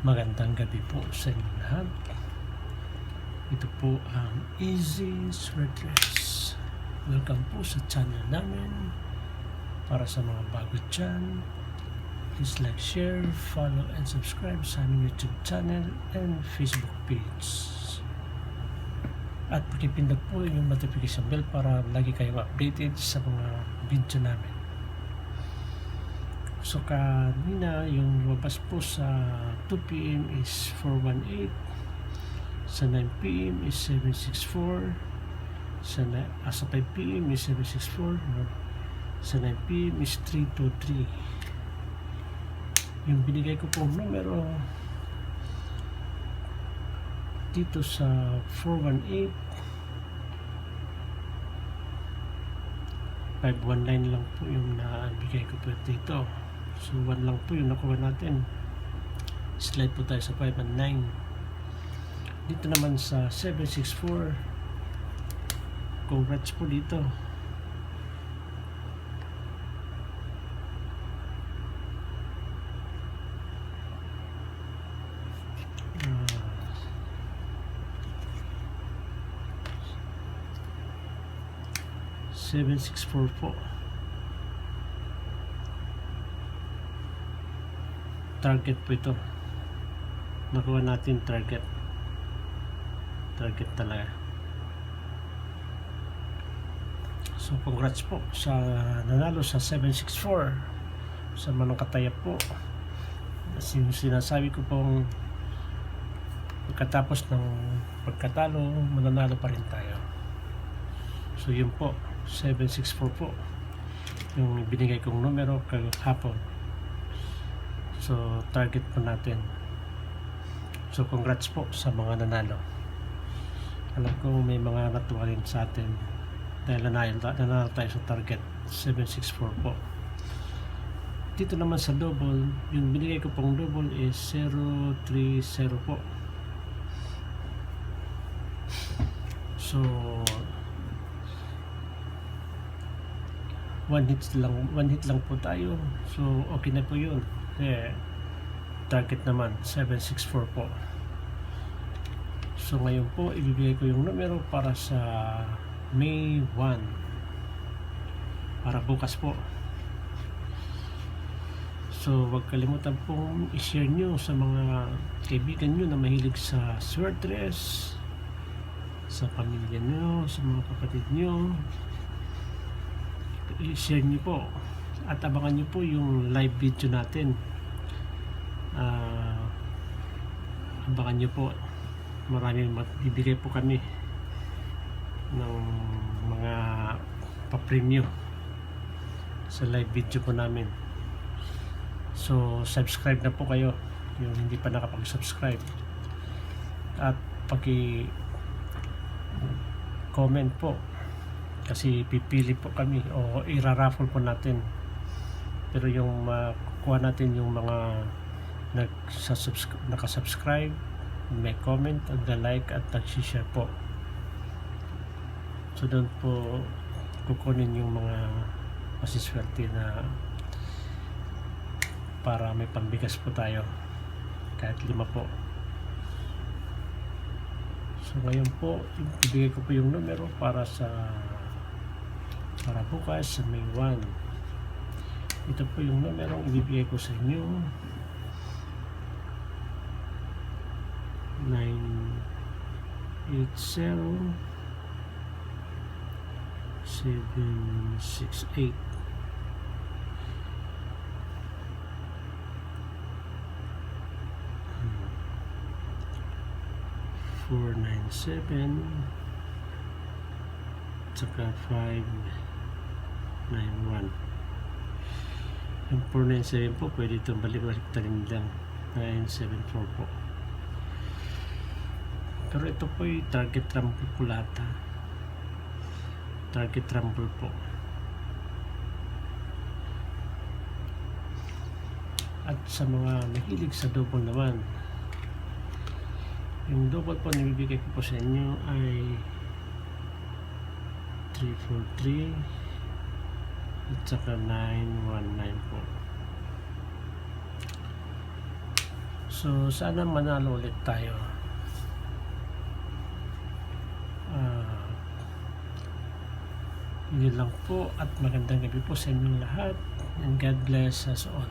Magandang gabi po sa inyo lahat. Ito po ang Easy Sweatress. Welcome po sa channel namin. Para sa mga bago dyan, please like, share, follow, and subscribe sa aming YouTube channel and Facebook page. At pakipindot po yung notification bell para lagi kayong updated sa mga video namin. So kanina yung lumabas po sa 2 PM is 418, sa 9 PM is 764, sa 5 PM is 764, sa 9 PM is 323. Yung binigay ko pong numero dito sa 418, 519 lang po yung nabigay ko po dito. So 1 lang po yung nakuha natin. Slide po tayo sa 5 and 9. Dito naman sa 764, congrats po dito. Uh, 764 po. Target po ito. Nakuha natin target talaga. So congrats po sa nanalo sa 764 sa Manong Kataya po. Sinasabi ko pong pagkatapos ng pagkatalo, mananalo pa rin tayo. So yun po, 764 po yung binigay kong numero kahapon. So target po natin. So congrats po sa mga nanalo. Alam ko may mga natuwa rin sa atin dahil nanalo tayo sa target 764 po. Dito naman sa double, yung binigay ko pong double is 030 po. So 1 hit lang po tayo. So okay na po yun. Target naman 764 po. So ngayon po ibibigay ko yung numero para sa May 1, para bukas po. So huwag kalimutan pong i-share nyo sa mga kaibigan nyo na mahilig sa sweatress, sa pamilya nyo, sa mga kapatid nyo. I-share nyo po at abangan nyo po yung live video natin. Abangan nyo po, maraming bibigay po kami ng mga pa-preview sa live video po namin. So subscribe na po kayo yung hindi pa nakapag-subscribe, at paki-comment po kasi pipili po kami o iraraffle po natin. Pero yung makukuha natin yung mga nakasubscribe, may comment, nag-like at nag-share po. So doon po kukunin yung mga masiswerte na para may pambigas po tayo, kahit 5 po. So ngayon po ibigay ko po yung numero para bukas sa May 1. Ito po yung numero ibibigay ko sa inyo. 980 768 497 tsaka 591. Yung 497 po pwede itong balik-balik tarin lang, 974 po. Pero ito po yung target rumble po lahat, ha? Target rumble po. At sa mga mahilig sa double naman, yung double po nabibigay ko po sa inyo ay 343 at saka 919 po. So sana manalo ulit tayo. Yun lang po at magandang gabi po sa inyong lahat, and God bless us all.